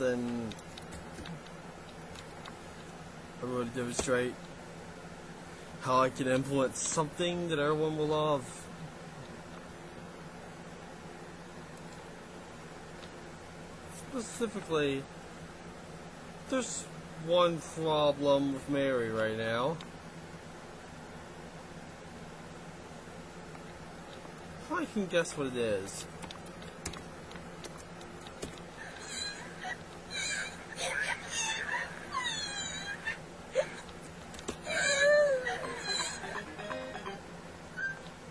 then I'm going to demonstrate how I can influence something that everyone will love. Specifically, there's one problem with Mary right now. I can guess what it is.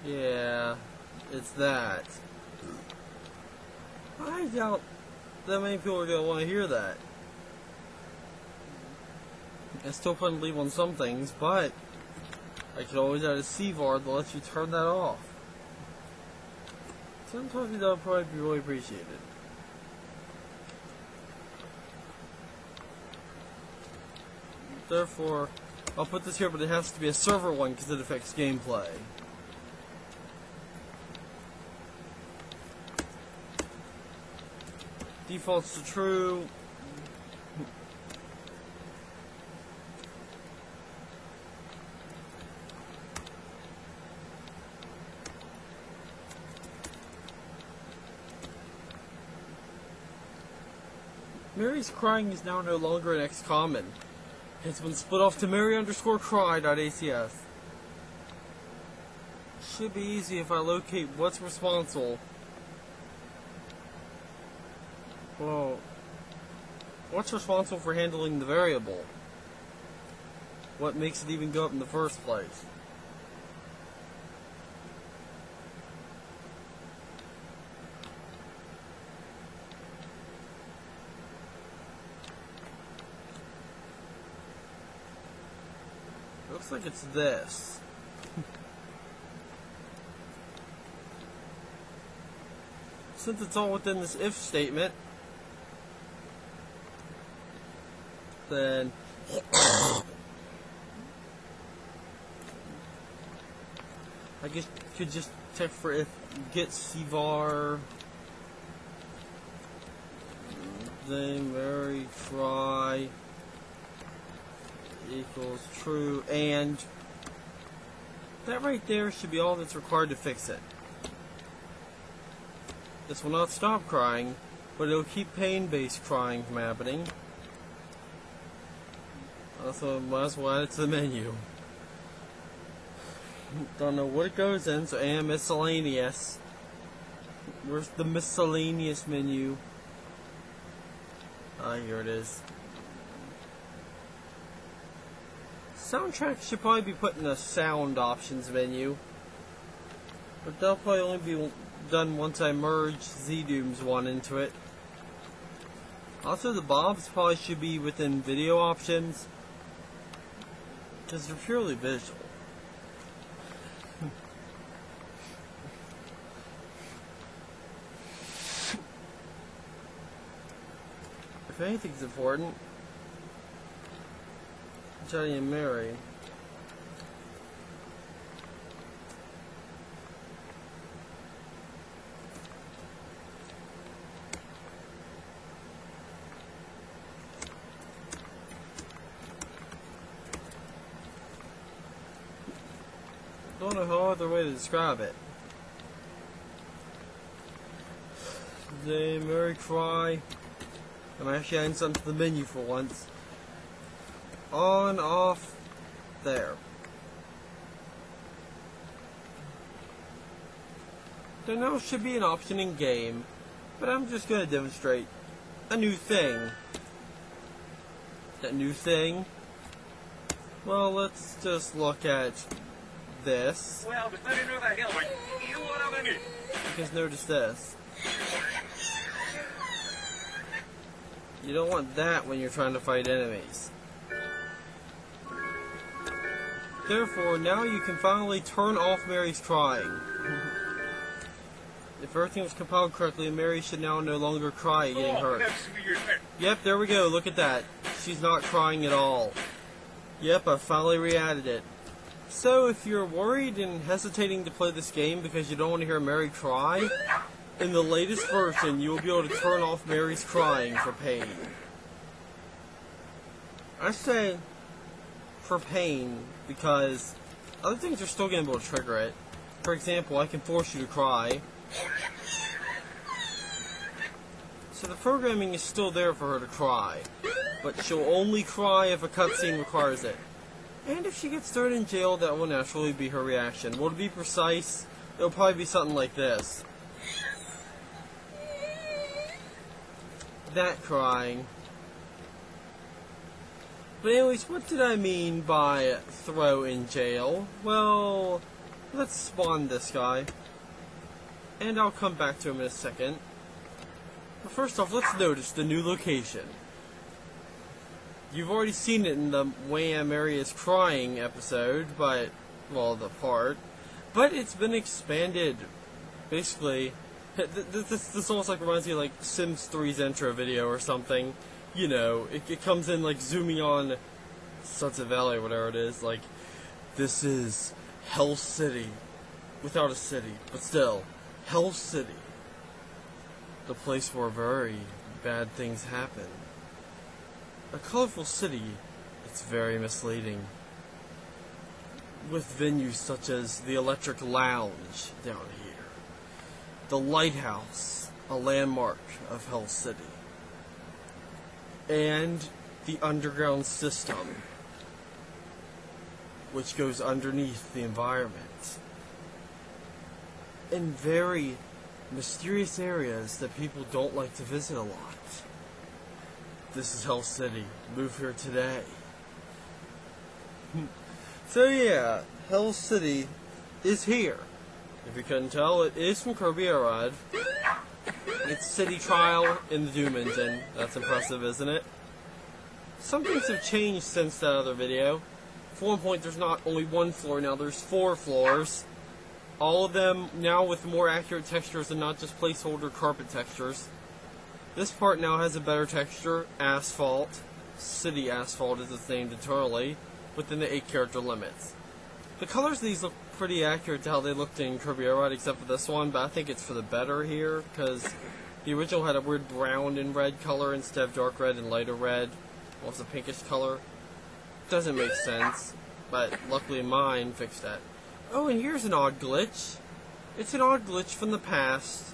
Yeah, it's that. I doubt that many people are going to want to hear that. I still couldn't leave on some things, but I could always add a CVAR that lets you turn that off. Sometimes that would probably be really appreciated. Therefore, I'll put this here, but it has to be a server one because it affects gameplay. Defaults to true. Mary's crying is now no longer an X common. It's been split off to Mary_cry.acs. Should be easy if I locate what's responsible. Well, what's responsible for handling the variable? What makes it even go up in the first place? Looks like it's this. Since it's all within this if statement, then I guess you could just check for if get CVAR, then Mary try equals true, and that right there should be all that's required to fix it. This will not stop crying, but it'll keep pain-based crying from happening. Also, might as well add it to the menu. Don't know what it goes in, so and miscellaneous. Where's the miscellaneous menu? Ah, here it is. Soundtrack should probably be put in the sound options menu, but that'll probably only be done once I merge Z-Doom's one into it. Also, the bobs probably should be within video options, because they're purely visual. If anything's important, Johnny and Mary. Don't know how other way to describe it. They Mary cry. I'm actually adding something to the menu for once. On, off, there. There now should be an option in game, but I'm just going to demonstrate a new thing. That new thing? Well, let's just look at this. Because notice this. You don't want that when you're trying to fight enemies. Therefore, now you can finally turn off Mary's crying. If everything was compiled correctly, Mary should now no longer cry at getting hurt. Yep, there we go, look at that. She's not crying at all. Yep, I finally re-added it. So, if you're worried and hesitating to play this game because you don't want to hear Mary cry, in the latest version, you will be able to turn off Mary's crying for pain. I say for pain, because other things are still going to be able to trigger it. For example, I can force you to cry. So the programming is still there for her to cry, but she'll only cry if a cutscene requires it. And if she gets thrown in jail, that will naturally be her reaction. Well, to be precise, it'll probably be something like this. That crying. But anyways, what did I mean by throw in jail? Well, let's spawn this guy. And I'll come back to him in a second. But first off, let's notice the new location. You've already seen it in the Wham Area's Crying episode, but, well, the part. But it's been expanded. Basically, this almost like reminds me of like Sims 3's intro video or something. You know, it comes in like zooming on Sunset Valley or whatever it is. Like, this is Hell City. Without a city, but still, Hell City. The place where very bad things happen. A colorful city, it's very misleading. With venues such as the Electric Lounge down here. The Lighthouse, a landmark of Hell City. And the underground system, which goes underneath the environment. In very mysterious areas that people don't like to visit a lot. This is Hell City. Move here today. So yeah, Hell City is here. If you couldn't tell, it is from Kirby Air Ride. It's City Trial in the Doom engine. That's impressive, isn't it? Some things have changed since that other video. For one point, there's not only one floor now, there's 4 floors. All of them now with more accurate textures and not just placeholder carpet textures. This part now has a better texture, asphalt. City Asphalt is its named eternally, within the 8 character limits. The colors of these look pretty accurate to how they looked in Kirby Air Ride, except for this one, but I think it's for the better here, because the original had a weird brown and red color instead of dark red and lighter red. Well, it's a pinkish color. Doesn't make sense, but luckily mine fixed that. Oh, and here's an odd glitch. It's an odd glitch from the past.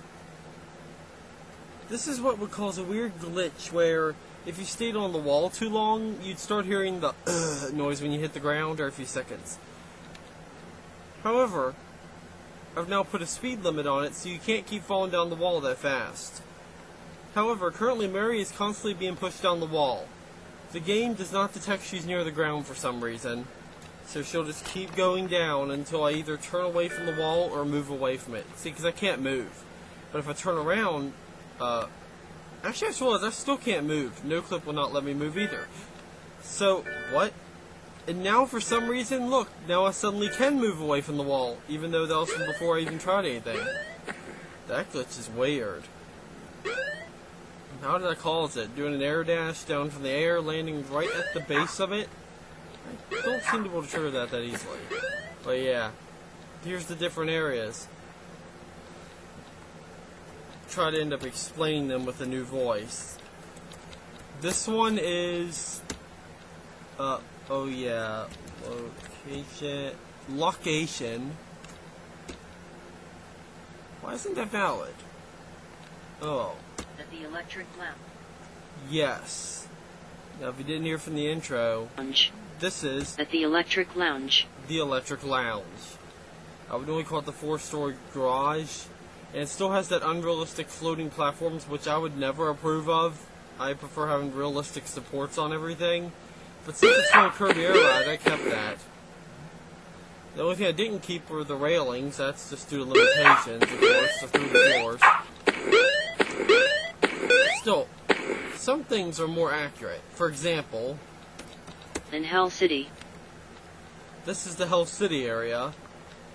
This is what would cause a weird glitch where if you stayed on the wall too long, you'd start hearing the noise when you hit the ground every few seconds. However, I've now put a speed limit on it so you can't keep falling down the wall that fast. However, currently Mary is constantly being pushed down the wall. The game does not detect she's near the ground for some reason. So she'll just keep going down until I either turn away from the wall or move away from it. See, because I can't move. But if I turn around, actually I just realized I still can't move. No clip will not let me move either. So, what? And now for some reason, look, now I suddenly can move away from the wall, even though that was from before I even tried anything. That glitch is weird. How did I cause it? Doing an air dash down from the air, landing right at the base of it? I don't seem to be able to trigger that easily. But yeah, here's the different areas. Try to end up explaining them with a new voice. This one is, oh yeah, location. Why isn't that valid? Oh. At the Electric Lounge. Yes. Now, if you didn't hear from the intro, this is at the Electric Lounge. The Electric Lounge. I would only call it the 4-story garage, and it still has that unrealistic floating platforms, which I would never approve of. I prefer having realistic supports on everything. But since it's from Kirby Air Ride, I kept that. The only thing I didn't keep were the railings. That's just due to limitations, of course, so through the floors. Still, some things are more accurate. For example, in Hell City. This is the Hell City area,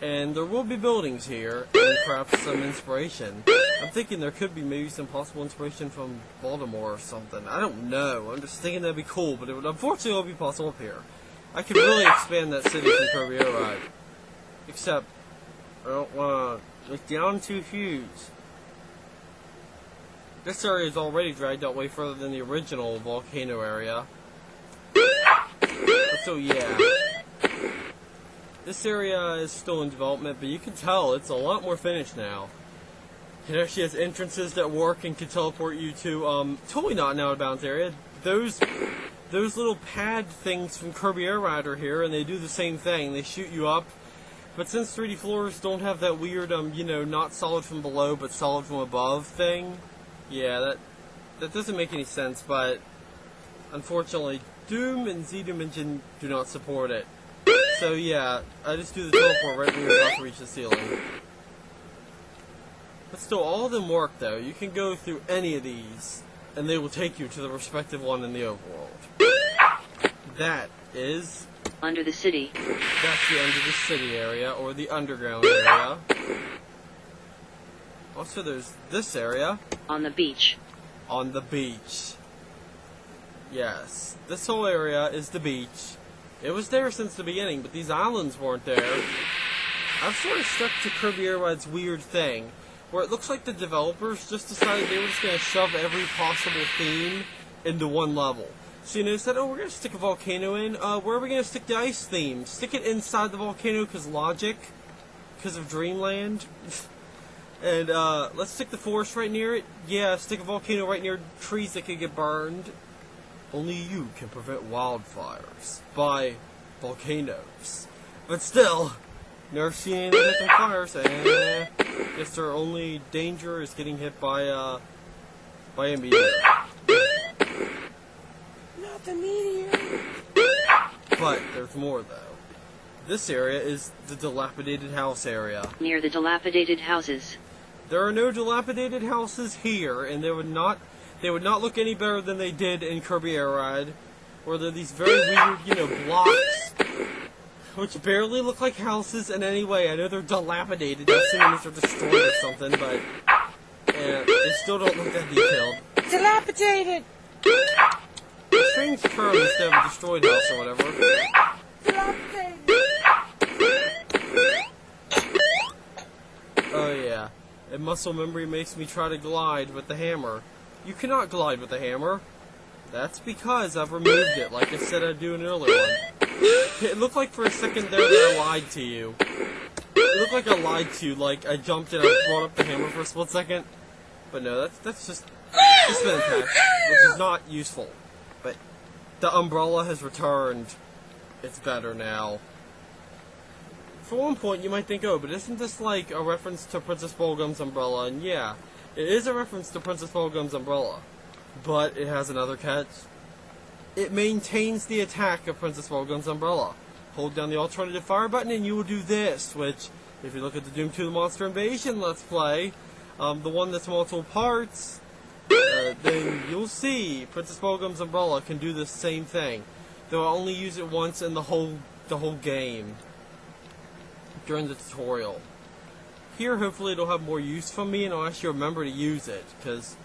and there will be buildings here, and perhaps some inspiration. I'm thinking there could be maybe some possible inspiration from Baltimore or something. I don't know. I'm just thinking that'd be cool, but it would unfortunately only be possible up here. I could really expand that city from Kirby Air Ride. Except, I don't want to look down too huge. This area is already dragged out way further than the original volcano area. So yeah, this area is still in development, but you can tell it's a lot more finished now. It actually has entrances that work and can teleport you to, totally not an out-of-bounds area. Those little pad things from Kirby Air Ride are here, and they do the same thing. They shoot you up. But since 3D floors don't have that weird, you know, not solid from below, but solid from above thing, yeah, that doesn't make any sense, but unfortunately, Doom and Z-Doom Engine do not support it. So yeah, I just do the teleport right when you're about to reach the ceiling. But still, all of them work though. You can go through any of these, and they will take you to the respective one in the overworld. That is... Under the city. That's the under the city area, or the underground area. Also, there's this area. On the beach. On the beach. Yes, this whole area is the beach. It was there since the beginning, but these islands weren't there. I've sort of stuck to Kirby Air Ride's weird thing, where it looks like the developers just decided they were just going to shove every possible theme into one level. So, you know, said, oh, we're going to stick a volcano in. Where are we going to stick the ice theme? Stick it inside the volcano because logic. Because of Dreamland. And, let's stick the forest right near it. Yeah, stick a volcano right near trees that could get burned. Only you can prevent wildfires by volcanoes. But still, never seen anything hit on fires, and guess their only danger is getting hit by a meteor. Not the meteor! But there's more, though. This area is the dilapidated house area. Near the dilapidated houses. There are no dilapidated houses here, and they would not look any better than they did in Kirby Air Ride, where they're these very weird, you know, blocks, which barely look like houses in any way. I know they're dilapidated, assuming they're destroyed or something, but they still don't look that detailed. Dilapidated! A strange term instead of a destroyed house or whatever. Dilapidated! Oh yeah, and muscle memory makes me try to glide with the hammer. You cannot glide with the hammer. That's because I've removed it, like I said I'd do in an earlier one. It looked like for a second there that I lied to you. It looked like I lied to you, like I jumped and I brought up the hammer for a split second. But no, that's just been attacked, which is not useful. But the umbrella has returned. It's better now. For one point, you might think, oh, but isn't this like a reference to Princess Bubblegum's umbrella? And yeah, it is a reference to Princess Bubblegum's umbrella. But it has another catch. It maintains the attack of Princess Bubblegum's umbrella. Hold down the alternative fire button and you will do this, which, if you look at the Doom 2 The Monster Invasion Let's Play, the one that's multiple parts, then you'll see Princess Bubblegum's umbrella can do the same thing. Though I only use it once in the whole game. During the tutorial. Here, hopefully it'll have more use from me and I'll actually remember to use it, because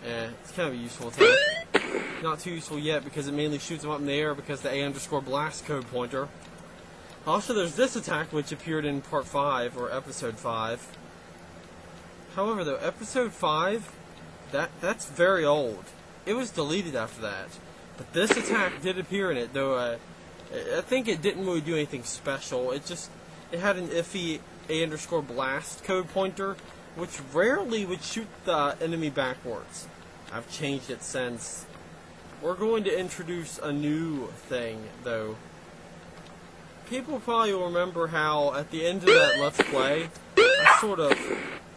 it's kind of a useful attack. Not too useful yet because it mainly shoots them up in the air because the A_blast code pointer. Also, there's this attack which appeared in part 5, or episode 5. However, though, episode 5, that's very old. It was deleted after that. But this attack did appear in it, though I think it didn't really do anything special. It had an iffy A_blast code pointer, which rarely would shoot the enemy backwards. I've changed it since. We're going to introduce a new thing, though. People probably will remember how, at the end of that Let's Play, I sort of,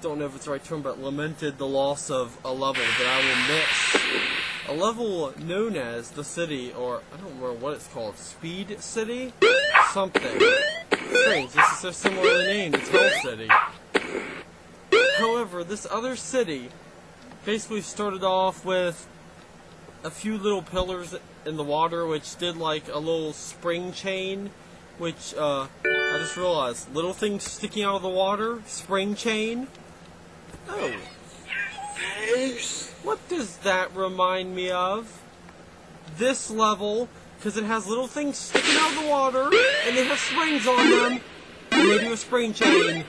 don't know if it's the right term, but lamented the loss of a level that I will miss. A level known as the city, or I don't remember what it's called, Speed City? Something. Strange, this is so similarly named, it's Hell City. However, this other city basically started off with a few little pillars in the water, which did like a little spring chain, which, I just realized, little things sticking out of the water, spring chain. Oh. What does that remind me of? This level, because it has little things sticking out of the water, and they have springs on them, and they do a spring chain.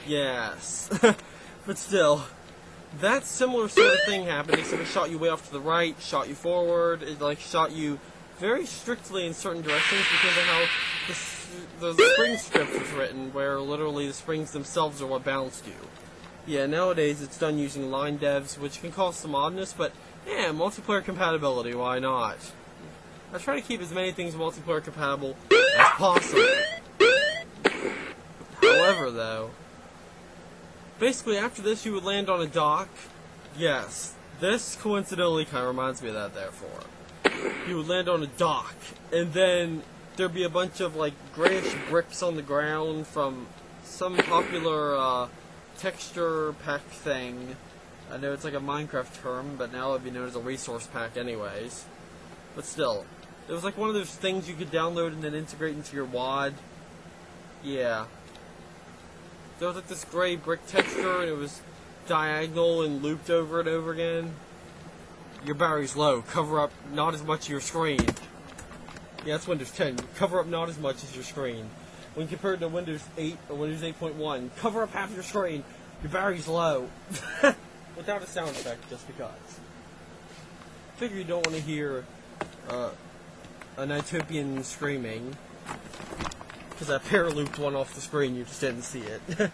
Yes. But still, that similar sort of thing happened, except it shot you way off to the right, shot you forward, it like shot you very strictly in certain directions because of how the spring script was written, where literally the springs themselves are what balanced you. Yeah, nowadays it's done using line devs, which can cause some oddness, but yeah, multiplayer compatibility, why not? I try to keep as many things multiplayer compatible as possible. However, though, basically after this you would land on a dock. Yes, this coincidentally kind of reminds me of that, therefore. You would land on a dock, and then there'd be a bunch of, like, grayish bricks on the ground from some popular, texture pack thing. I know it's like a Minecraft term, but now it'd be known as a resource pack anyways. But still, it was like one of those things you could download and then integrate into your WAD. Yeah. There was like this gray brick texture, and it was diagonal and looped over and over again. Your battery's low. Cover up not as much of your screen. Yeah, that's Windows 10. Cover up not as much as your screen. When compared to Windows 8 or Windows 8.1, cover up half your screen. Your battery's low. Without a sound effect, just because. Figure you don't want to hear an Utopian screaming, because I paralooped one off the screen, you just didn't see it.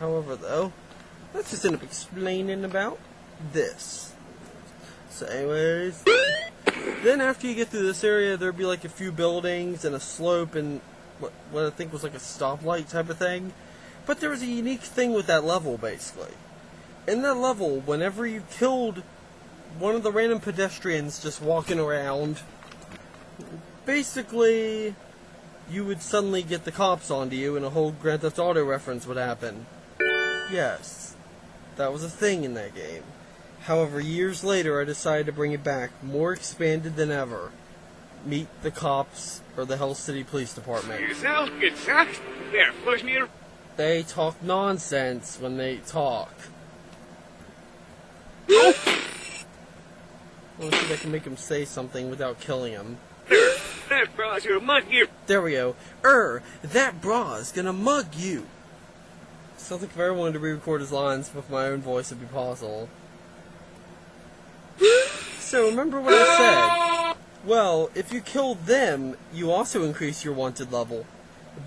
However, though, let's just end up explaining about this. So anyways, then after you get through this area, there'd be like a few buildings and a slope and what I think was like a stoplight type of thing. But there was a unique thing with that level, basically. In that level, whenever you killed one of the random pedestrians just walking around, basically, you would suddenly get the cops onto you and a whole Grand Theft Auto reference would happen. Yes, that was a thing in that game. However, years later, I decided to bring it back, more expanded than ever. Meet the cops, or the Hell City Police Department. Yourself, good sir. There, push me. They talk nonsense when they talk. Oh. Let's see if I can make him say something without killing him. That bra's your mug here. There we go. That bra's gonna mug you. Sounds like if I ever wanted to re-record his lines with my own voice, it'd be possible. So remember what I said. Well, if you kill them, you also increase your wanted level.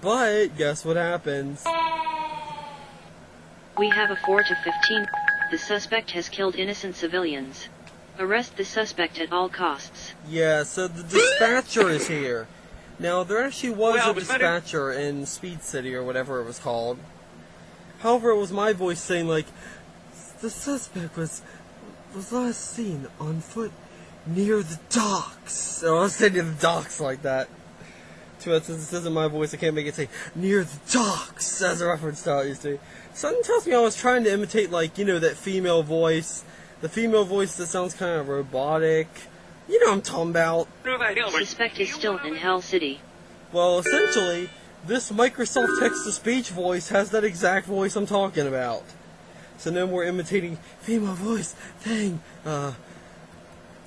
But guess what happens? We have a 4 to 15. The suspect has killed innocent civilians. Arrest the suspect at all costs. Yeah, so the dispatcher is here. Now, there actually was a dispatcher in Speed City, or whatever it was called. However, it was my voice saying, like, the suspect was last seen on foot near the docks. So I was saying near the docks like that. Too bad since this isn't my voice, I can't make it say near the docks as a reference to how it used to be. Something tells me I was trying to imitate, like, you know, that female voice. The female voice that sounds kind of robotic. You know what I'm talking about. Suspect is still in Hell City. Well, essentially, this Microsoft text-to-speech voice has that exact voice I'm talking about. So no more imitating female voice thing.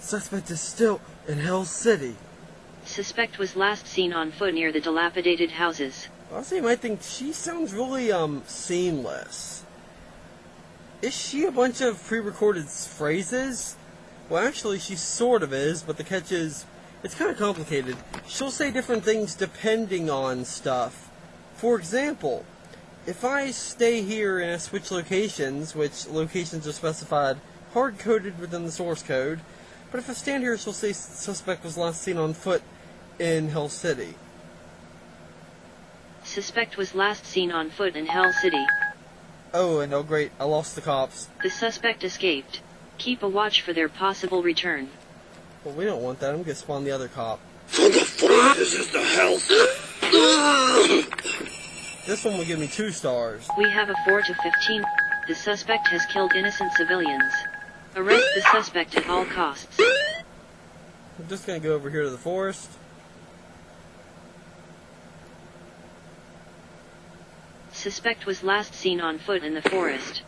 Suspect is still in Hell City. Suspect was last seen on foot near the dilapidated houses. Honestly, you might think she sounds really, seamless. Is she a bunch of pre-recorded phrases? Well, actually, she sort of is, but the catch is, it's kind of complicated. She'll say different things depending on stuff. For example, if I stay here and I switch locations, which locations are specified hard-coded within the source code, but if I stand here, she'll say suspect was last seen on foot in Hell City. Suspect was last seen on foot in Hell City. Oh, and oh great, I lost the cops. The suspect escaped. Keep a watch for their possible return. Well, we don't want that. I'm gonna spawn the other cop. For the fuck, this is the hell. This one will give me 2 stars. We have a 4 to 15. The suspect has killed innocent civilians. Arrest the suspect at all costs. I'm just gonna go over here to the forest. Suspect was last seen on foot in the forest.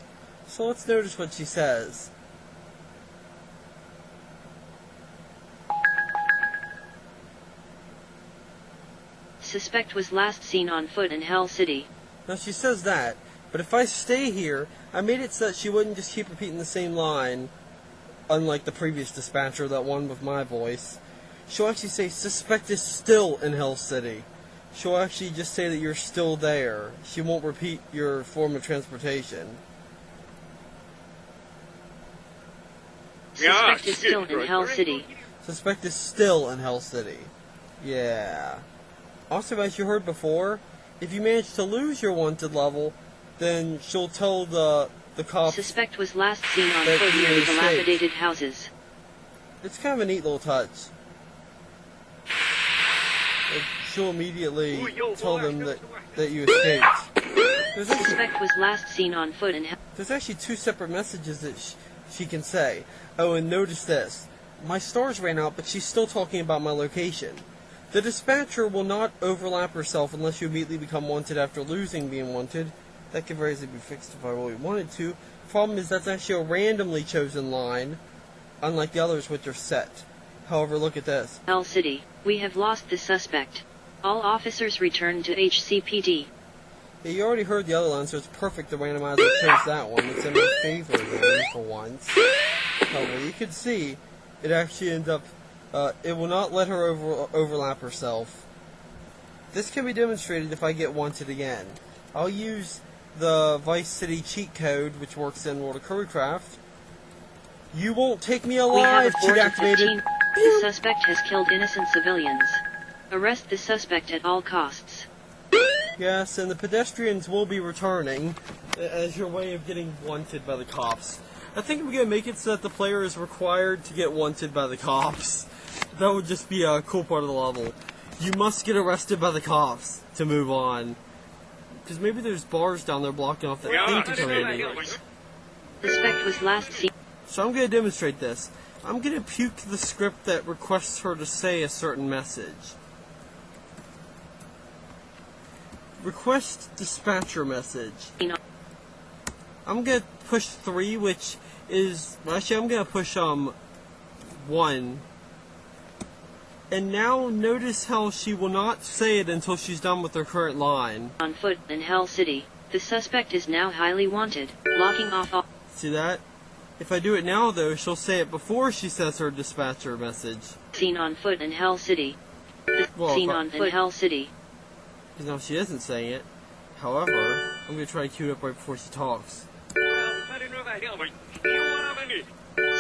So let's notice what she says. Suspect was last seen on foot in Hell City. Now she says that, but if I stay here, I made it so that she wouldn't just keep repeating the same line, unlike the previous dispatcher, that one with my voice. she'll actually say, suspect is still in Hell City. She'll actually just say that you're still there. She won't repeat your form of transportation. Suspect is still in Hell City. Suspect is still in Hell City. Yeah. Also, as you heard before, if you manage to lose your wanted level, then she'll tell the cops. Suspect was last seen on that foot you near the escaped. dilapidated houses. It's kind of a neat little touch. She'll immediately tell them that you escaped. Suspect was last seen on foot in There's actually two separate messages that she can say. Oh, and notice this. My stars ran out, but she's still talking about my location. The dispatcher will not overlap herself unless you immediately become wanted after losing being wanted. That could very easily be fixed if I really wanted to. Problem is that's actually a randomly chosen line, unlike the others which are set. However, look at this. Hell City. We have lost the suspect. All officers return to HCPD. Yeah, you already heard the other line, so it's perfect the randomizer chose that one. It's in my favor again for once. However, you can see it actually ends up, it will not let her overlap herself. This can be demonstrated if I get wanted again. I'll use the Vice City cheat code, which works in World of Kirbycraft. You won't take me We have alive, a 4 cheat to activated. 15. The suspect has killed innocent civilians. Arrest the suspect at all costs. Yes, and the pedestrians will be returning as your way of getting wanted by the cops. I think we're going to make it so that the player is required to get wanted by the cops. That would just be a cool part of the level. You must get arrested by the cops to move on. Because maybe there's bars down there blocking off that thing to come in. Suspect was last seen. So I'm going to demonstrate this. I'm going to puke the script that requests her to say a certain message. Request dispatcher message. I'm going to push 3, which is... Actually, I'm going to push 1. And now notice how she will not say it until she's done with her current line. On foot in Hell City. The suspect is now highly wanted. Locking off all... See that? If I do it now, though, she'll say it before she says her dispatcher message. Seen on foot in Hell City. Well, Seen on foot in Hell City. Because now she isn't saying it. However, I'm going to try to cue it up right before she talks.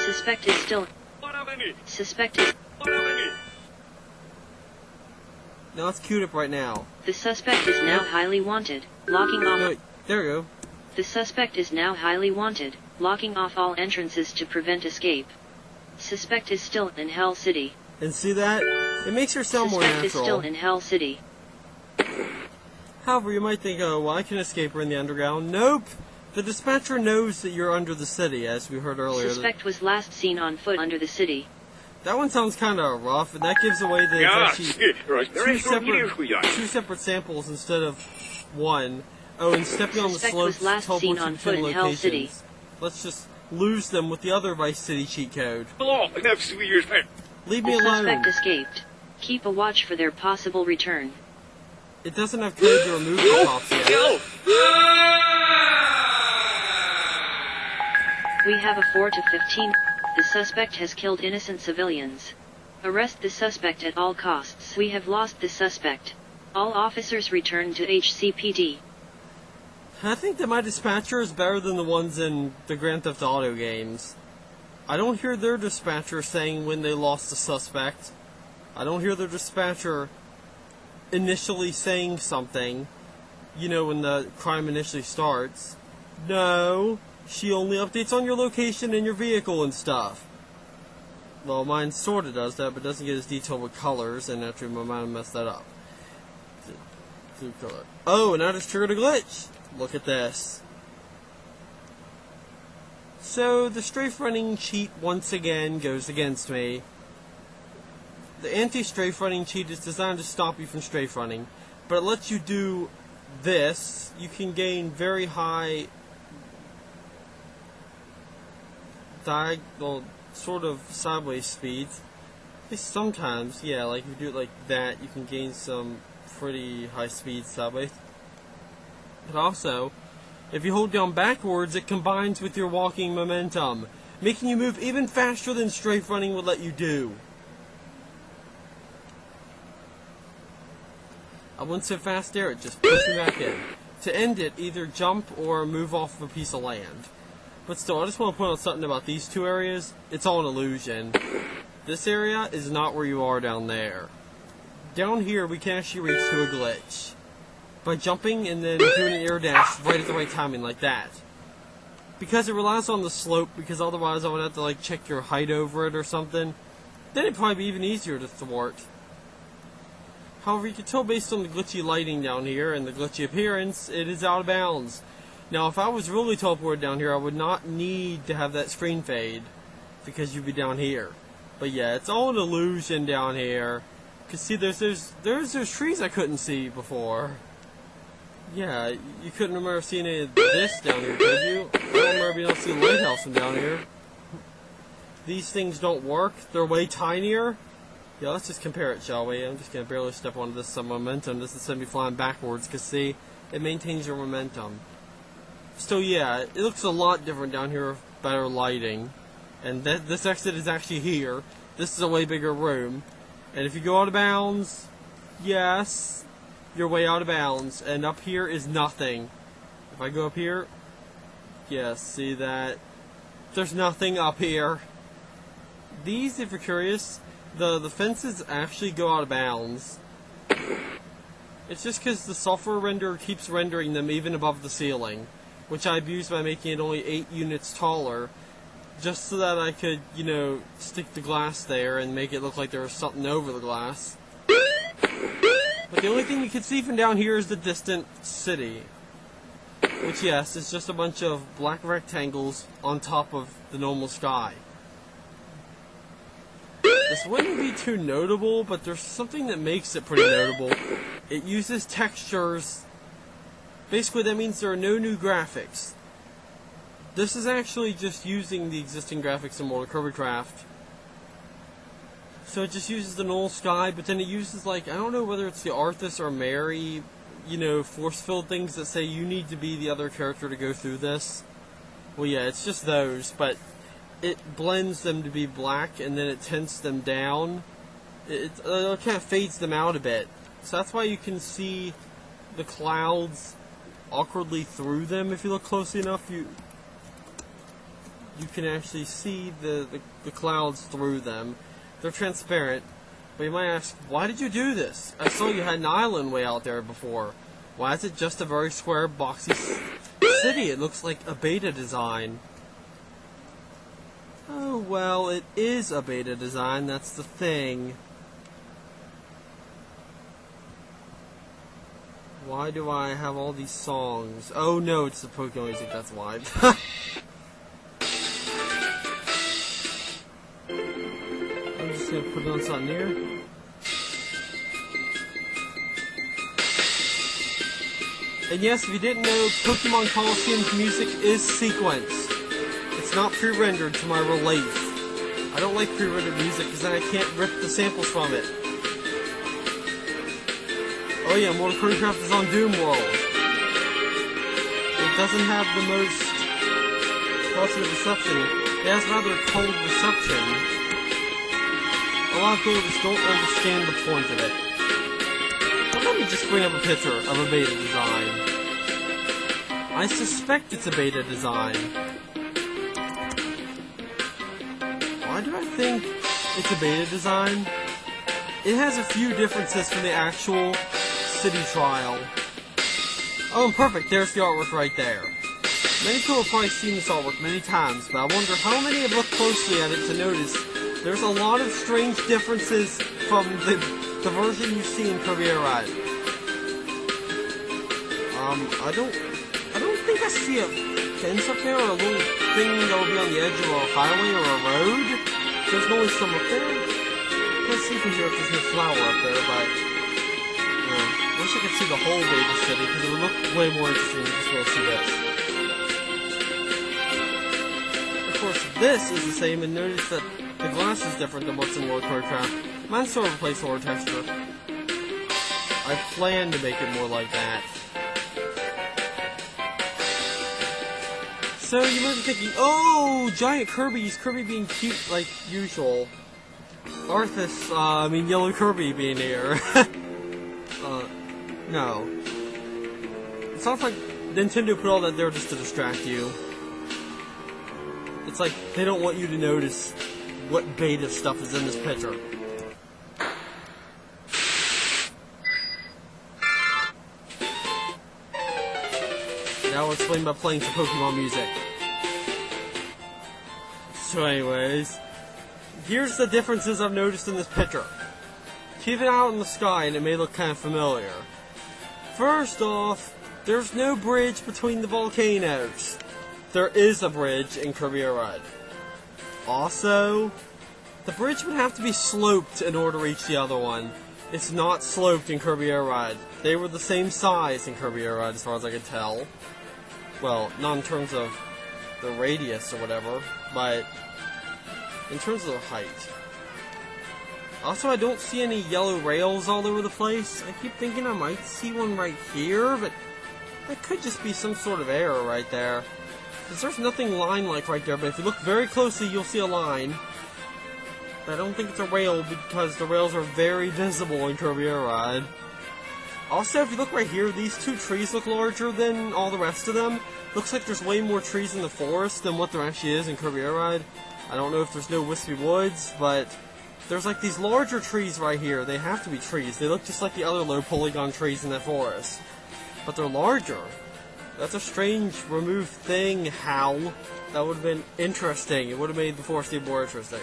Suspect is still... Suspect is... Now it's queued up right now. The suspect is now highly wanted. Locking No, off... wait, there we go. The suspect is now highly wanted. Locking off all entrances to prevent escape. Suspect is still in Hell City. And see that? It makes her sound more Suspect is still natural. in Hell City. However, you might think, oh, well, I can escape her in the underground. Nope! The dispatcher knows that you're under the city, as we heard earlier. Suspect was last seen on foot under the city. That one sounds kind of rough, and that gives away that it's actually two separate samples instead of one. Oh, and stepping on the Suspect slopes was last seen teleports you on to foot pin in Hell City. locations. Let's just lose them with the other Vice City cheat code. Leave me The alone. suspect escaped. Keep a watch for their possible return. It doesn't have code to remove the cops yet. We have a 4 to 15. The suspect has killed innocent civilians. Arrest the suspect at all costs. We have lost the suspect. All officers return to HCPD. I think that my dispatcher is better than the ones in the Grand Theft Auto games. I don't hear their dispatcher saying when they lost the suspect. I don't hear their dispatcher initially saying something, you know, when the crime initially starts. No, she only updates on your location and your vehicle and stuff. Well, mine sort of does that, but doesn't get as detailed with colors, and naturally my mind messed that up. Oh, and I just triggered a glitch. Look at this. So, the strafe running cheat once again goes against me. The anti-strafe running cheat is designed to stop you from strafe running, but it lets you do this. You can gain very high diagonal, sort of sideways speeds. At least sometimes, yeah, like if you do it like that, you can gain some pretty high speeds sideways. But also, if you hold down backwards, it combines with your walking momentum, making you move even faster than strafe running would let you do. I went so fast there, it just pushed me back in. To end it, either jump or move off of a piece of land. But still, I just want to point out something about these two areas. It's all an illusion. This area is not where you are down there. Down here, we can actually reach to a glitch. By jumping and then doing an air dash right at the right timing, like that. Because it relies on the slope, because otherwise I would have to like check your height over it or something. Then it'd probably be even easier to thwart. However, you can tell based on the glitchy lighting down here and the glitchy appearance, it is out of bounds. Now, if I was really teleported down here, I would not need to have that screen fade, because you'd be down here. But yeah, it's all an illusion down here. Cause see, there's those trees I couldn't see before. Yeah, you couldn't remember seeing any of this down here, could you? I don't remember being able to see the lighthouse from down here. These things don't work. They're way tinier. Yeah, let's just compare it, shall we? I'm just going to barely step onto this some momentum. This is send me flying backwards, because see, it maintains your momentum. Still, yeah, it looks a lot different down here with better lighting. And this exit is actually here. This is a way bigger room. And if you go out of bounds, yes, you're way out of bounds. And up here is nothing. If I go up here, yes, see that? There's nothing up here. These, if you're curious, the fences actually go out of bounds. It's just because the software renderer keeps rendering them even above the ceiling, which I abused by making it only 8 units taller, just so that I could, you know, stick the glass there and make it look like there was something over the glass. But the only thing you can see from down here is the distant city, which, yes, is just a bunch of black rectangles on top of the normal sky. This wouldn't be too notable, but there's something that makes it pretty notable. It uses textures. Basically, that means there are no new graphics. This is actually just using the existing graphics in Kirbycraft. So it just uses the normal sky, but then it uses, like, I don't know whether it's the Arthas or Mary, you know, force-filled things that say you need to be the other character to go through this. Well, yeah, it's just those, but it blends them to be black, and then it tints them down. It kind of fades them out a bit. So that's why you can see the clouds awkwardly through them. If you look closely enough, you can actually see the clouds through them. They're transparent. But you might ask, why did you do this? I saw you had an island way out there before. Why is it just a very square, boxy city? It looks like a beta design. Oh, well, it is a beta design, that's the thing. Why do I have all these songs? Oh no, it's the Pokemon music, that's why. I'm just gonna put it on something here. And yes, if you didn't know, Pokemon Coliseum's music is sequenced. It's not pre-rendered, to my relief. I don't like pre-rendered music because then I can't rip the samples from it. Oh yeah, Kirbycraft is on Doom World. It doesn't have the most positive reception. It has rather cold reception. A lot of people just don't understand the point of it. But let me just bring up a picture of a beta design. I suspect it's a beta design. Why do I think it's a beta design? It has a few differences from the actual city trial. Oh, perfect. There's the artwork right there. Many people have probably seen this artwork many times, but I wonder how many have looked closely at it to notice there's a lot of strange differences from the version you see in Kirbycraft. I don't think I see a fence up there, or a little thing that will be on the edge of a highway or a road. There's only some up there. Let's see from here if there's no flower up there, but I wish I could see the whole beta city, because it would look way more interesting to just be able to see this. Of course, this is the same, and notice that the glass is different than what's in Kirbycraft. Mine's sort of a placeholder texture. I plan to make it more like that. So you might be thinking, oh, giant Kirby's Kirby being cute like usual. Arthas, Yellow Kirby being here. No. It sounds like Nintendo put all that there just to distract you. It's like they don't want you to notice what beta stuff is in this picture. Now I'll explain by playing some Pokemon music. So anyways, here's the differences I've noticed in this picture. Keep it out in the sky and it may look kind of familiar. First off, there's no bridge between the volcanoes. There is a bridge in Kirby Air Ride. Also, the bridge would have to be sloped in order to reach the other one. It's not sloped in Kirby Air Ride. They were the same size in Kirby Air Ride as far as I could tell. Well, not in terms of the radius or whatever, but in terms of the height. Also, I don't see any yellow rails all over the place. I keep thinking I might see one right here, but that could just be some sort of error right there. Because there's nothing line-like right there, but if you look very closely, you'll see a line. But I don't think it's a rail because the rails are very visible in Kirby Air Ride. Also, if you look right here, these two trees look larger than all the rest of them. Looks like there's way more trees in the forest than what there actually is in Kirby Air Ride. I don't know if there's no wispy woods, but there's like these larger trees right here. They have to be trees. They look just like the other low polygon trees in that forest. But they're larger. That's a strange removed thing, How? That would have been interesting. It would have made the forest even more interesting.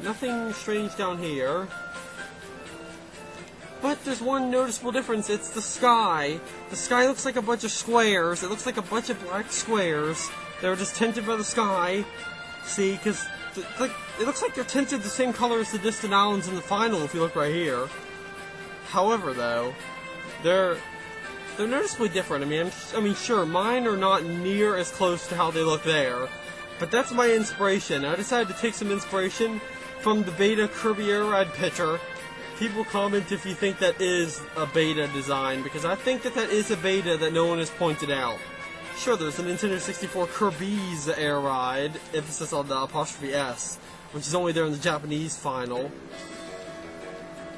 Nothing strange down here. But there's one noticeable difference. It's the sky. The sky looks like a bunch of squares. It looks like a bunch of black squares. They're just tinted by the sky. See, because it looks like they're tinted the same color as the distant islands in the final if you look right here. However, though, they're noticeably different. I mean, sure, mine are not near as close to how they look there. But that's my inspiration. I decided to take some inspiration from the beta Kirby Air Ride picture. People comment if you think that is a beta design, because I think that is a beta that no one has pointed out. Sure, there's a Nintendo 64 Kirby's Air Ride, emphasis on the apostrophe S, which is only there in the Japanese final.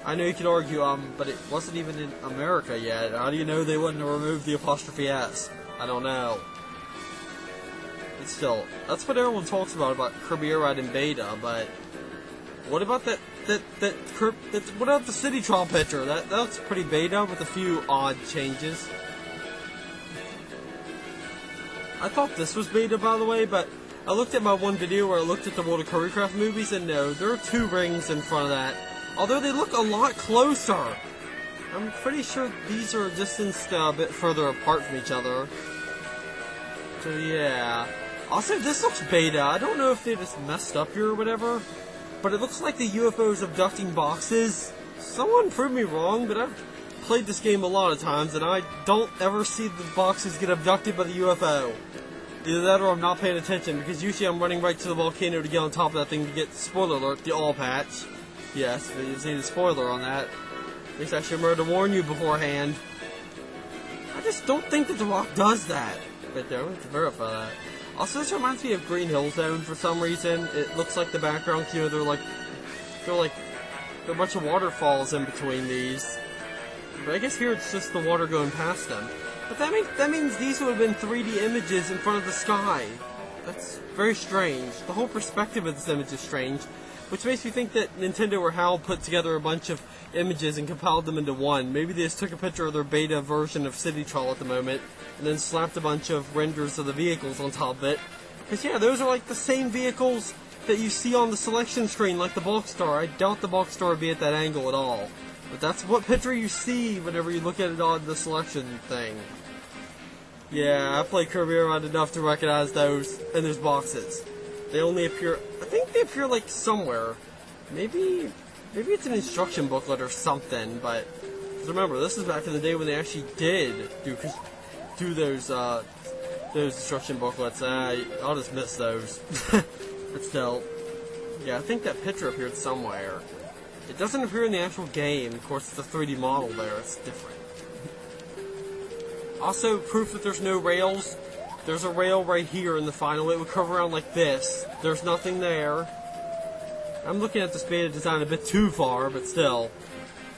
I know you could argue, but it wasn't even in America yet. How do you know they wouldn't have removed the apostrophe S? I don't know. But still, that's what everyone talks about Kirby Air Ride in beta, but what about what about the City Trial picture? That looks pretty beta with a few odd changes. I thought this was beta, by the way, but I looked at my one video where I looked at the World of Kirbycraft movies, and no, there are 2 rings in front of that. Although they look a lot closer. I'm pretty sure these are distanced a bit further apart from each other. So yeah. Also, this looks beta. I don't know if they just messed up here or whatever, but it looks like the UFO's abducting boxes. Someone prove me wrong, but I've played this game a lot of times, and I don't ever see the boxes get abducted by the UFO. Either that or I'm not paying attention, because usually I'm running right to the volcano to get on top of that thing to get, spoiler alert, the all patch. Yes, but you've seen the spoiler on that. At least I should remember to warn you beforehand. I just don't think that the rock does that. Right there, I'm going to verify that. Also, this reminds me of Green Hill Zone for some reason. It looks like the background, you know, they're a bunch of waterfalls in between these. But I guess here it's just the water going past them. But that means these would have been 3D images in front of the sky. That's very strange. The whole perspective of this image is strange. Which makes me think that Nintendo or HAL put together a bunch of images and compiled them into one. Maybe they just took a picture of their beta version of City Trial at the moment, and then slapped a bunch of renders of the vehicles on top of it. Because yeah, those are like the same vehicles that you see on the selection screen, like the Bulk Star. I doubt the Bulk Star would be at that angle at all. But that's what picture you see whenever you look at it on the selection thing. Yeah, I played Kirby Air Ride enough to recognize those in those boxes. They only appear, I think they appear like somewhere. Maybe it's an instruction booklet or something, but remember, this is back in the day when they actually did do those instruction booklets. I'll just miss those. But still, yeah, I think that picture appeared somewhere. It doesn't appear in the actual game. Of course, it's a 3D model there. It's different. Also, proof that there's no rails. There's a rail right here in the final. It would curve around like this. There's nothing there. I'm looking at this beta design a bit too far, but still.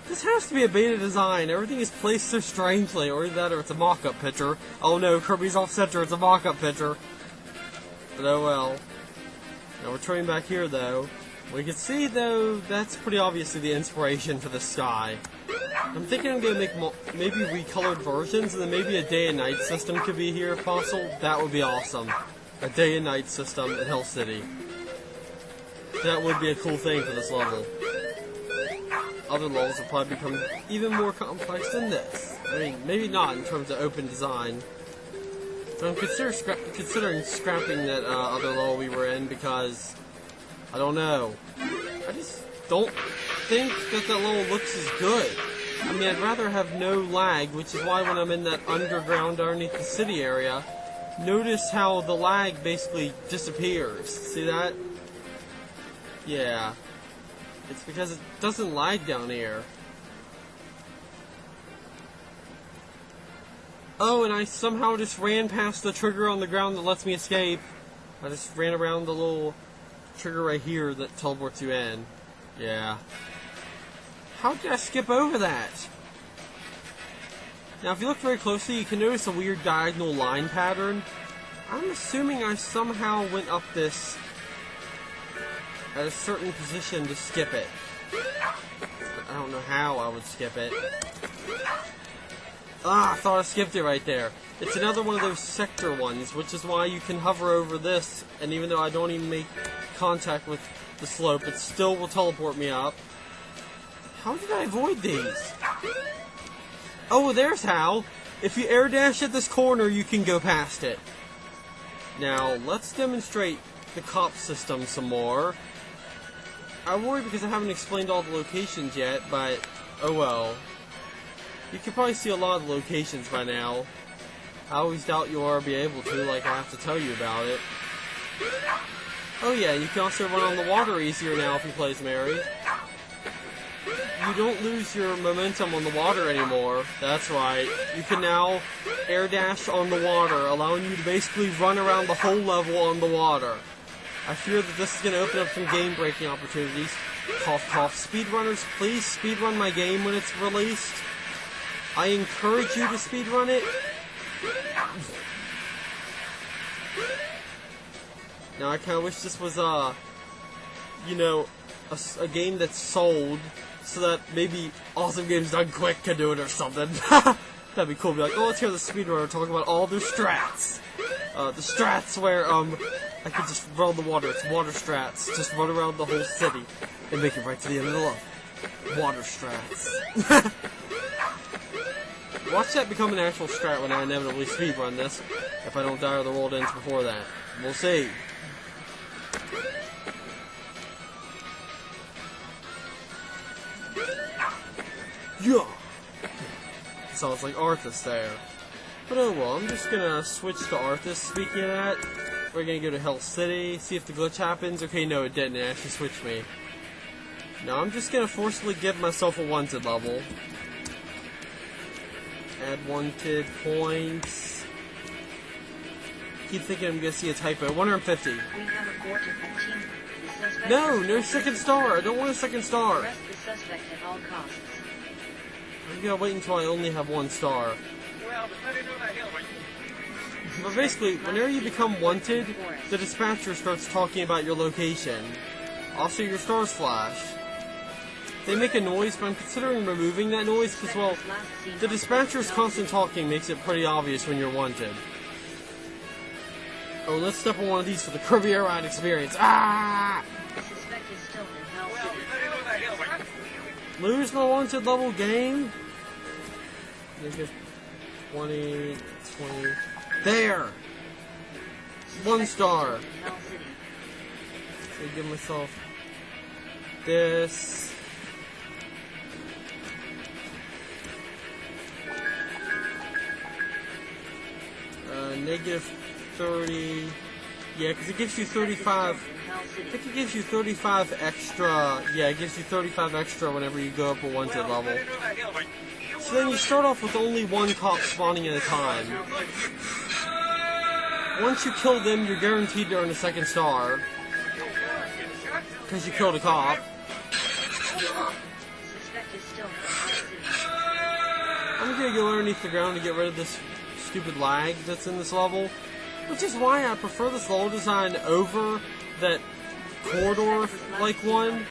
This has to be a beta design. Everything is placed so strangely, or either that or it's a mock-up picture. Oh no, Kirby's off-center, it's a mock-up picture. But oh well. Now we're turning back here though. We can see though, that's pretty obviously the inspiration for the sky. I'm thinking I'm gonna make maybe recolored versions, and then maybe a day and night system could be here if possible. That would be awesome. A day and night system in Hell City. That would be a cool thing for this level. Other levels will probably become even more complex than this. I mean, maybe not in terms of open design. So I'm considering scrapping that other level we were in because, I don't know. I just don't think that level looks as good. I mean, I'd rather have no lag, which is why when I'm in that underground underneath the city area, notice how the lag basically disappears. See that? Yeah. It's because it doesn't lag down here. Oh, and I somehow just ran past the trigger on the ground that lets me escape. I just ran around the little trigger right here that teleports you in. Yeah. How did I skip over that? Now, if you look very closely, you can notice a weird diagonal line pattern. I'm assuming I somehow went up this at a certain position to skip it. I don't know how I would skip it. Ah, I thought I skipped it right there. It's another one of those sector ones, which is why you can hover over this, and even though I don't even make contact with the slope, it still will teleport me up. How did I avoid these? Oh, there's how. If you air dash at this corner, you can go past it. Now, let's demonstrate the cop system some more. I worry because I haven't explained all the locations yet, but oh well. You can probably see a lot of the locations by now. I always doubt you'll ever be able to, like I have to tell you about it. Oh yeah, you can also run on the water easier now if you play as Mary. You don't lose your momentum on the water anymore. That's right. You can now air dash on the water, allowing you to basically run around the whole level on the water. I fear that this is going to open up some game-breaking opportunities. Cough, cough. Speedrunners, please speedrun my game when it's released. I encourage you to speedrun it. Now, I kind of wish this was, you know, a game that's sold so that maybe Awesome Games Done Quick can do it or something. That'd be cool. Be like, oh, let's hear the speedrunner talk about all their strats. The strats where, I could just run the water. It's water strats. Just run around the whole city and make it right to the end of the level. Water strats. Watch that become an actual strat when I inevitably speedrun this. If I don't die or the world ends before that. We'll see. Yeah! Sounds like Arthas there. But oh well, I'm just gonna switch to Arthas. Speaking of that, we're gonna go to Hell City, see if the glitch happens. Okay, no, it didn't. It actually switched me. Now I'm just gonna forcibly give myself a wanted level. Add wanted points. Keep thinking I'm gonna see a typo. 150. We have aborted the team. The suspect No second star. I don't want a second star. Arrest the suspect at all costs. I'm gonna wait until I only have 1 star. But basically, whenever you become wanted, the dispatcher starts talking about your location. Also, your stars flash. They make a noise, but I'm considering removing that noise because, well, the dispatcher's constant talking makes it pretty obvious when you're wanted. Oh, let's step on one of these for the Kirbycraft experience. Ah! The suspect is still in Hell City. Lose my wanted level game? Negative 20, 20. There! 1 star. Hell City. So give myself this. Negative 30. Yeah, because it gives you 35. I think it gives you 35 extra. Yeah, it gives you 35 extra whenever you go up a wanted level. So then you start off with only 1 cop spawning at a time. Once you kill them, you're guaranteed to earn a 2nd star. Because you killed a cop. Suspect is I'm gonna go underneath the ground to get rid of this stupid lag that's in this level, which is why I prefer this level design over that corridor-like one.